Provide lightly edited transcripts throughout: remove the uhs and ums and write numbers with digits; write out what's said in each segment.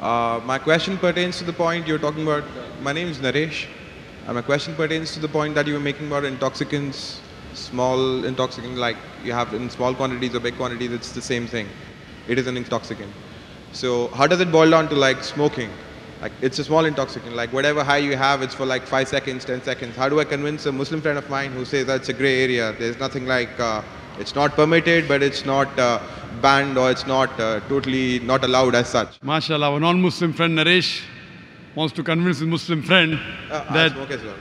My question pertains to the point you're talking about. My name is Naresh. My question pertains to the point that you were making about intoxicants, small intoxicant, like you have in small quantities or big quantities, it's the same thing. It is an intoxicant. So how does it boil down to like smoking? Like it's a small intoxicant, like whatever high you have, it's for like 5 seconds, 10 seconds. How do I convince a Muslim friend of mine who says that's a gray area? There's nothing like, it's not permitted, but it's not banned, or it's not totally not allowed as such. MashaAllah, our non-Muslim friend Naresh wants to convince his Muslim friend I that smoke as well.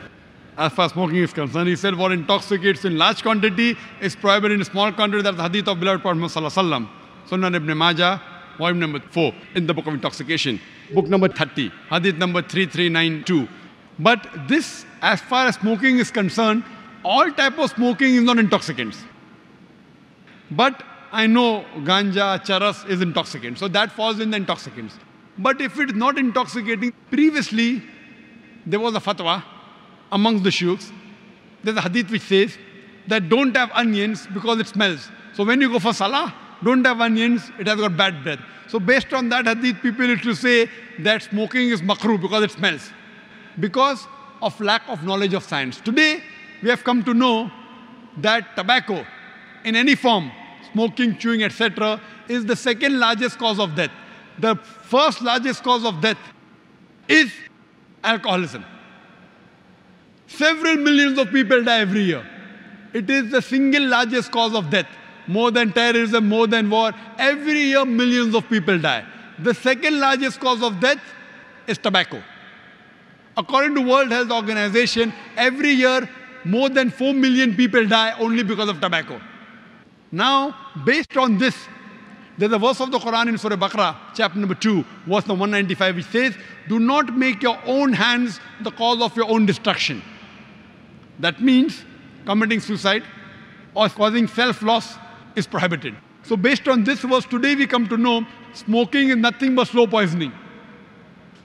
as far as smoking is concerned, he said what intoxicates in large quantity is prohibited in small quantity. That's the hadith of beloved Prophet Muhammad Sallallahu Alaihi Wasallam. Sunan Ibn Majah, volume number 4 in the book of intoxication. Book number 30, hadith number 3392. But this, as far as smoking is concerned, all type of smoking is not intoxicants. But I know ganja, charas is intoxicant, so that falls in the intoxicants. But if it is not intoxicating, previously there was a fatwa amongst the sheikhs. There's a hadith which says that don't have onions because it smells. So when you go for salah, don't have onions, it has got bad breath. So based on that hadith, people used to say that smoking is makruh because it smells. Because of lack of knowledge of science. Today, we have come to know that tobacco in any form, smoking, chewing, etc., is the second largest cause of death. The first largest cause of death is alcoholism. Several millions of people die every year. It is the single largest cause of death. More than terrorism, more than war. Every year, millions of people die. The second largest cause of death is tobacco. According to World Health Organization, every year, more than 4 million people die only because of tobacco. Now, based on this, there's a verse of the Quran in Surah Baqarah, chapter number 2, verse number 195, which says, do not make your own hands the cause of your own destruction. That means committing suicide or causing self-loss is prohibited. So based on this verse, today we come to know smoking is nothing but slow poisoning.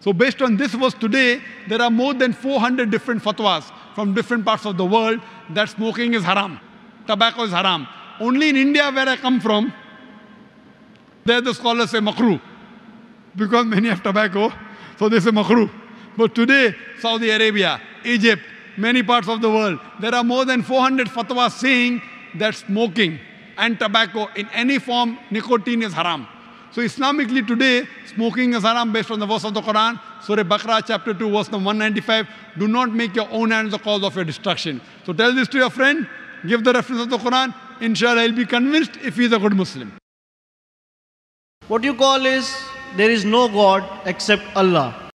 So based on this verse today, there are more than 400 different fatwas from different parts of the world that smoking is haram. Tobacco is haram. Only in India, where I come from, there the scholars say makruh. Because many have tobacco, so they say makruh. But today, Saudi Arabia, Egypt, many parts of the world, there are more than 400 fatwas saying that smoking and tobacco in any form, nicotine is haram. So Islamically today, smoking is haram based on the verse of the Quran, Surah Baqarah chapter 2, verse number 195. Do not make your own hands the cause of your destruction. So tell this to your friend, give the reference of the Quran, inshallah he'll be convinced if he's a good Muslim. What you call is, there is no God except Allah.